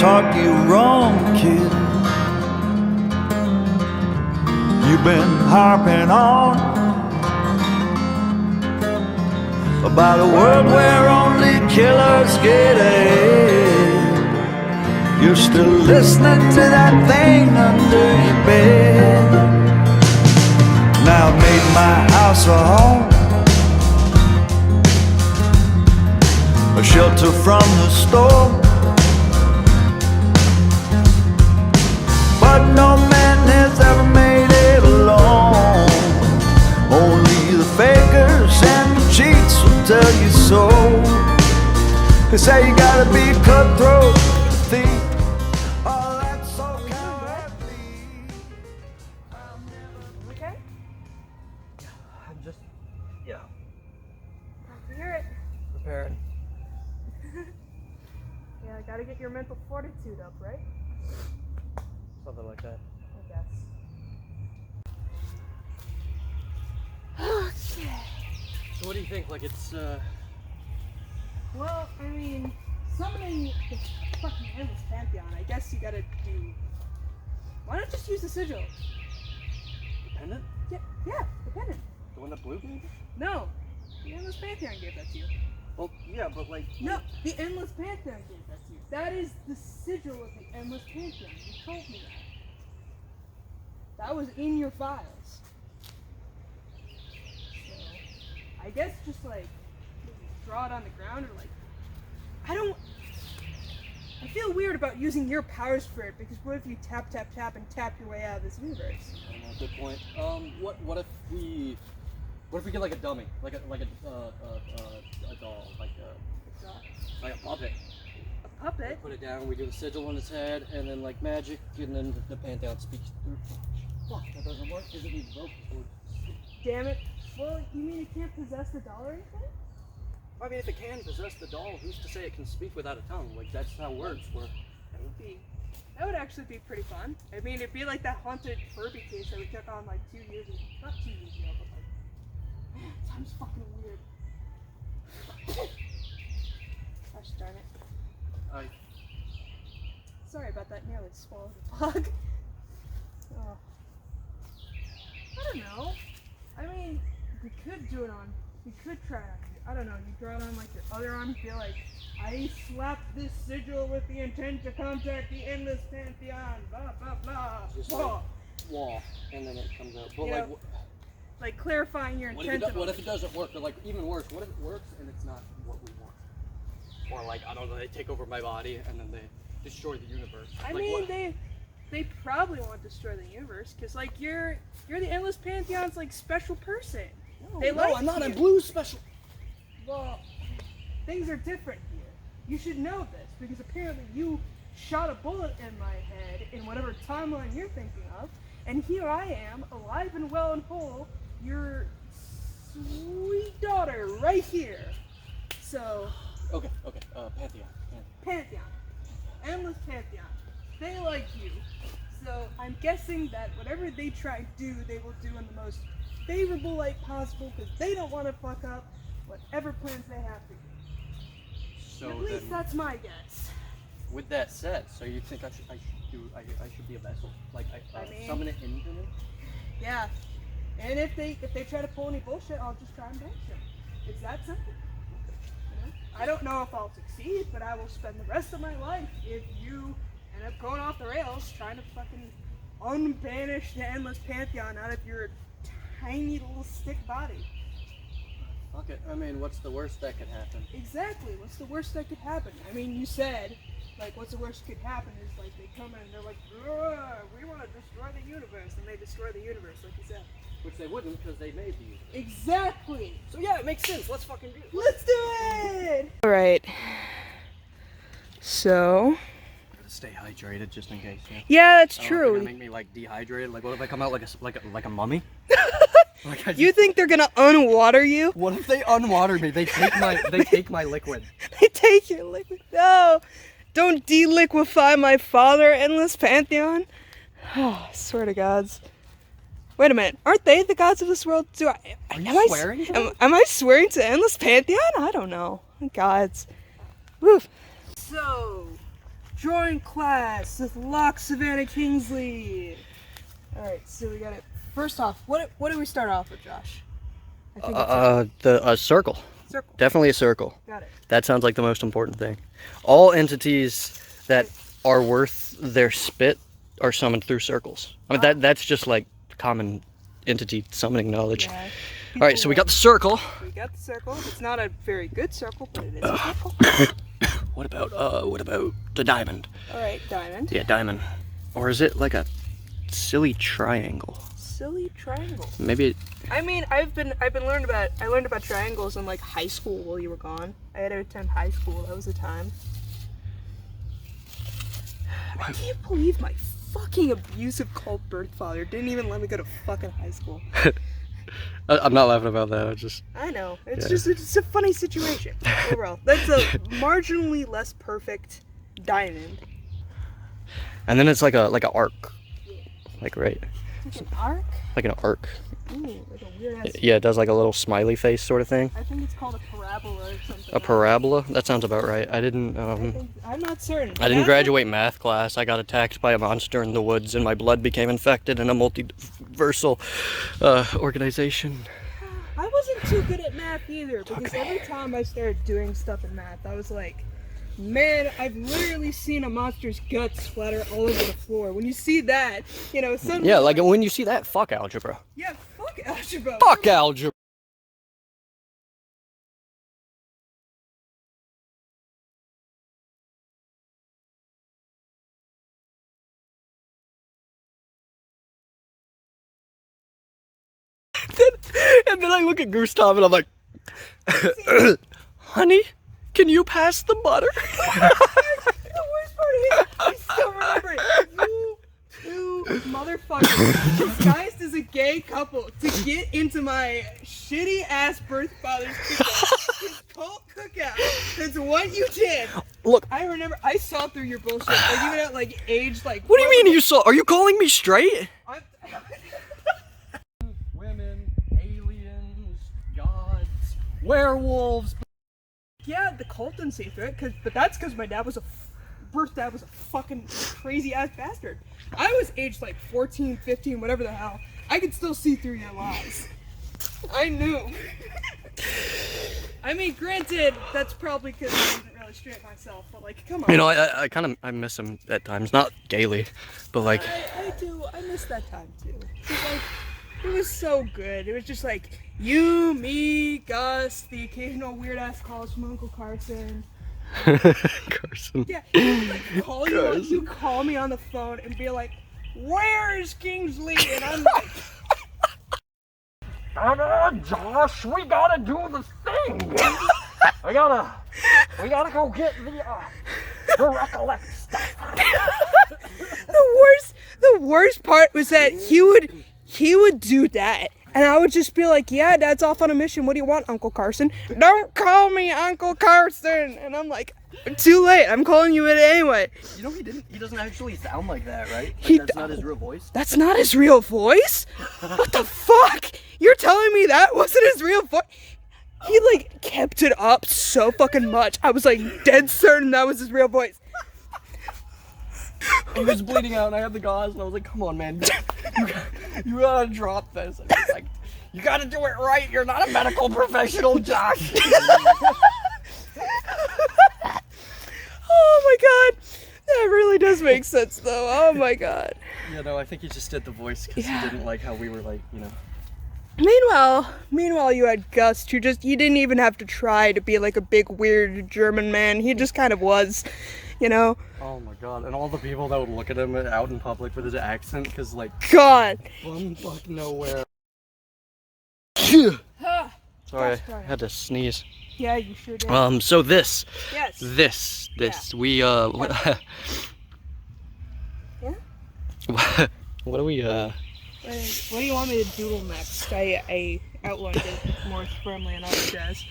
taught you wrong, kid. You've been harping on about a world where only killers get ahead. You're still listening to that thing under your bed. Now I made my house a home, a shelter from the storm. But no man has ever made it alone. Only the fakers and the cheats will tell you so. They say you gotta be cutthroat, thief. Oh, that's so cowardly. Okay? I'm just, yeah, Glad to hear it. prepared. Yeah, I gotta get your mental fortitude up, right? Something like that. I guess. Okay. So what do you think? Like it's, Well, I mean, summoning the fucking endless Pantheon, I guess you gotta do. Why not just use the sigil? the pendant? Yeah, the pendant. The one that Blue gave? No, the endless Pantheon gave that to you. Well, yeah, but like... No, the endless Pantheon gave that to you. That is the sigil of the endless Pantheon. You told me that. That was in your files. So, I guess just like maybe draw it on the ground or like, I feel weird about using your powers for it because what if you tap, tap, tap and tap your way out of this universe? I don't know, good point. What if we get like a dummy, like a doll, like a puppet. A puppet? Put it down. We do the sigil on his head, and then like magic, and then the Pantheon speaks through. Fuck, that doesn't work. Does it need rope? Damn it. Well, you mean it can't possess the doll or anything? I mean, if it can possess the doll, who's to say it can speak without a tongue? Like that's how words work. That would actually be pretty fun. I mean, it'd be like that haunted Furby case that we took on like 2 years ago. Not 2 years ago, but like, man, time's fucking weird. Gosh darn it. Sorry about that, nearly swallowed a bug. Oh. I don't know. I mean, we could do it on, we could try it on you. I don't know, you draw it on like your other arm, feel like, I slapped this sigil with the intent to contact the endless Pantheon, blah, blah, blah. Just Whoa. like wall, and then it comes out. But Yeah. like, Like clarifying your intent. what if it doesn't work? Or like even worse, what if it works and it's not what we want? Or like I don't know, they take over my body and then they destroy the universe. I Like, mean, what? they probably won't destroy the universe, cause like you're the endless Pantheon's like special person. They like I'm not. you. I'm Blue's special. Well, things are different here. You should know this because apparently you shot a bullet in my head in whatever timeline you're thinking of, and here I am, alive and well and whole, your sweet daughter right here. So, Okay. Pantheon. endless Pantheon, they like you. So I'm guessing that whatever they try to do, they will do in the most favorable light possible because they don't want to fuck up whatever plans they have for you. So At least then, that's my guess. with that said, so you think I should be a vessel? Like I mean- summon it into me? Yeah. And if they try to pull any bullshit, I'll just try and banish them. It's that simple. You know? I don't know if I'll succeed, but I will spend the rest of my life if you end up going off the rails trying to fucking unbanish the endless Pantheon out of your tiny little stick body. Okay. I mean, what's the worst that could happen? Exactly. What's the worst that could happen? I mean, you said, like, what's the worst that could happen is, like, they come in and they're like, we want to destroy the universe, and they destroy the universe, like you said. Which they wouldn't because they made the universe. Exactly. So yeah, it makes sense. Let's fucking do it. Let's do it! Alright. So... Gotta stay hydrated just in case. Yeah, that's I don't know if they're true. gonna make me like dehydrated. Like, what if I come out like a mummy? Like I You think they're gonna unwater you? What if they unwater me? They take my liquid. They take your liquid. No! Don't deliquify my father, Endless Pantheon. Oh, I swear to gods. Wait a minute. Aren't they the gods of this world? Are you swearing to them? Am I swearing to Endless Pantheon? I don't know. Gods. Woof. So, Drawing class with Locke Savannah Kingsley. Alright, so we got it. First off, what do we start off with, Josh? I think A circle. circle. Definitely a circle. Got it. That sounds like the most important thing. All entities that are worth their spit are summoned through circles. I mean, that's just like common entity summoning knowledge. Yeah. All right, so we got the circle. We got the circle. It's not a very good circle, but it is a circle. What about the diamond? Alright, diamond. Yeah, diamond. Or is it like a silly triangle? Silly triangle. Maybe. I mean, I learned about triangles in like high school while you were gone. I had to attend high school. That was the time. I can't believe my fucking abusive cult birth father didn't even let me go to fucking high school. I'm not laughing about that. I know. It's Yeah. it's a funny situation. Overall, that's a marginally less perfect diamond. And then it's like a arc, like right, Like an arc? like an arc. Ooh, like a weird ass. Yeah, it does like a little smiley face sort of thing. I think it's called a parabola or something. A parabola? That sounds about right. I didn't I'm not certain. I didn't graduate math class. I got attacked by a monster in the woods and my blood became infected in a multiversal organization. I wasn't too good at math either, because every time I started doing stuff in math, I was like, man, I've literally seen a monster's guts splatter all over the floor. When you see that, you know, suddenly... Yeah, like when you see that, fuck algebra. Yeah, fuck algebra. Fuck algebra. And then I look at Gustav and I'm like, honey, can you pass the butter? The worst part is, I still remember it. You two motherfuckers disguised as a gay couple to get into my shitty ass birth father's cookout. His cult cookout. That's what you did. Look, I remember, I saw through your bullshit. Like, even at like age like... what do you mean you saw? Are you calling me straight? I'm, Women, aliens, gods, werewolves. yeah, the cult didn't see through it, but that's because my dad was birth dad was a fucking crazy ass bastard. I was aged like 14, 15, whatever the hell. I could still see through your lies. I knew. I mean, granted, that's probably because I didn't really straight myself, but like, come on. You know, I miss him at times, not gaily, but like. I do. I miss that time too. 'Cause, like, it was so good. It was just like you, me, Gus, the occasional weird ass calls from Uncle Carson. Carson. Yeah, he would like call you. Like, you call me on the phone and be like, "Where is Kingsley?" And I'm like, Come on, Josh, we gotta do the thing. we gotta go get the recollect stuff. the worst part was that he would do that, and I would just be like, "Yeah, Dad's off on a mission. What do you want, Uncle Carson?" "Don't call me Uncle Carson." And I'm like, "Too late. I'm calling you it anyway." You know he doesn't actually sound like that, right? Like, He that's not his real voice. That's not his real voice? What the fuck? You're telling me that wasn't his real voice? He like kept it up so fucking much. I was like dead certain that was his real voice. He was bleeding out and I had the gauze and I was like, come on, man. You gotta drop this. And it's like, you gotta do it right. You're not a medical professional, Josh. Oh my god. That really does make sense though. Oh my god. Yeah, no, I think he just did the voice because he didn't like how we were like, you know. Meanwhile, you had Gus, who he didn't even have to try to be like a big weird German man. He just kind of was, you know. Oh my god, and all the people that would look at him out in public with his accent, because like, God. bumfuck nowhere. Ah, Sorry, Gosh, I had to sneeze. yeah, you sure did. So this, Yes. we, Yeah? what do we, What do you want me to doodle next? I outlined it more firmly and apologize.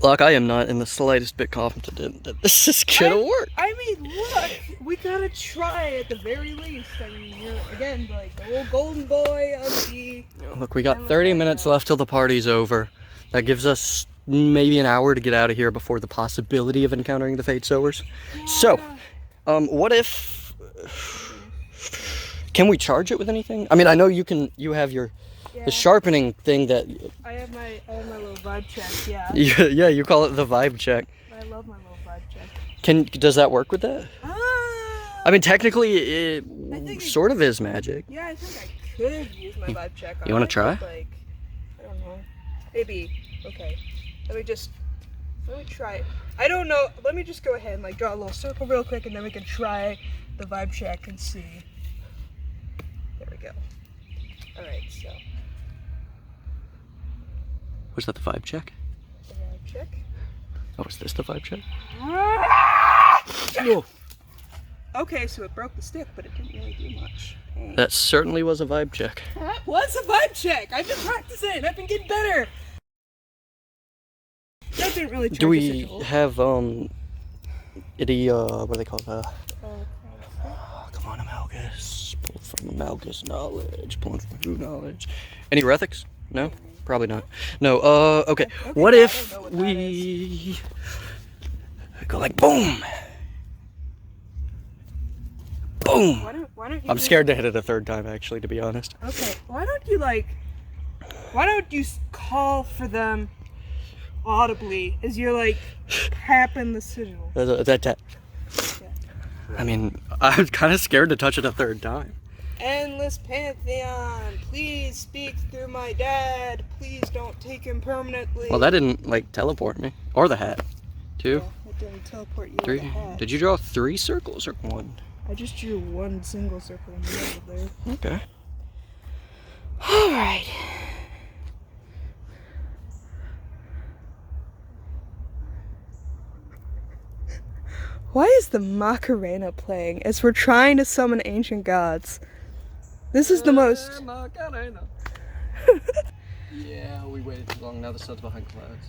Look, I am not in the slightest bit confident that this is gonna work. I mean, look, we gotta try at the very least. I mean, you're, again, like the old golden boy of the... Look, we got 30 minutes left till the party's over. That gives us maybe an hour to get out of here before the possibility of encountering the Fate Sowers. So, what if... Can we charge it with anything? I mean, I know you can. You have your the sharpening thing that. I have my little vibe check. Yeah. Yeah, you call it the vibe check. I love my little vibe check. Does that work with that? I mean, technically, it sort of is magic. Yeah, I think I could use my vibe check. You want to try? Like, I don't know. Maybe. Okay. Let me try it. I don't know. Let me just go ahead and like draw a little circle real quick, and then we can try the vibe check and see. There we go. All right, so. Was that the vibe check? The vibe check. Oh, is this the vibe check? Whoa. Okay, so it broke the stick, but it didn't really do much. Dang. That certainly was a vibe check. That was a vibe check. I've been practicing. I've been getting better. That didn't really. Do we have any what do they call that? Come on, Amalgus. Pull from Amalgus knowledge. Pulling from true knowledge. Any herethics? No, probably not. No. Okay. What if we go like boom? Boom! Why don't you I'm scared to hit it a third time, actually, to be honest. Okay, why don't you call for them audibly as you're like tapping the sigil? Yeah. I mean, I'm kind of scared to touch it a third time. Endless Pantheon, please speak through my dad. Please don't take him permanently. Well, that didn't, like, teleport me. Or the hat. 2, Yeah, it didn't teleport you. 3. Or the hat. Did you draw 3 circles or 1? I just drew one single circle in the middle there. Okay. Alright. Why is the Macarena playing as we're trying to summon ancient gods? This is the most... Yeah, we waited too long. Now the sun's behind clouds.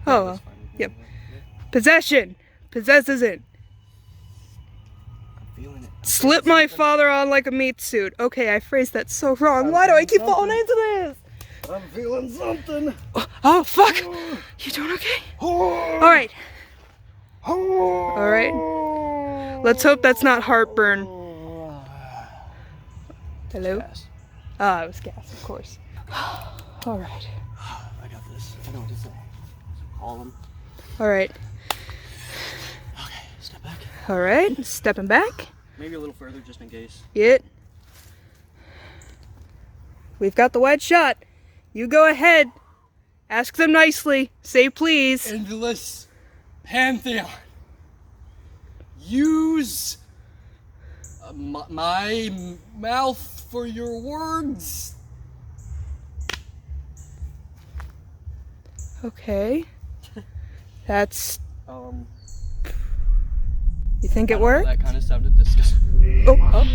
Oh, well. Yep. Possession! Possesses it. I'm feeling it. Slip my father on like a meat suit. Okay, I phrased that so wrong. Why do I keep falling into this? I'm feeling something. Oh, fuck! You doing okay? Alright. Alright. Let's hope that's not heartburn. Hello? Gas. Ah, it was gas, of course. Alright. I got this. I know what to say. Call him. Alright. Okay, step back. Alright, stepping back. Maybe a little further just in case. It. We've got the wide shot. You go ahead. Ask them nicely. Say please. Endless Pantheon. Use my mouth for your words. Okay. That's... You think it worked? That kind of sounded disgusting. Oh.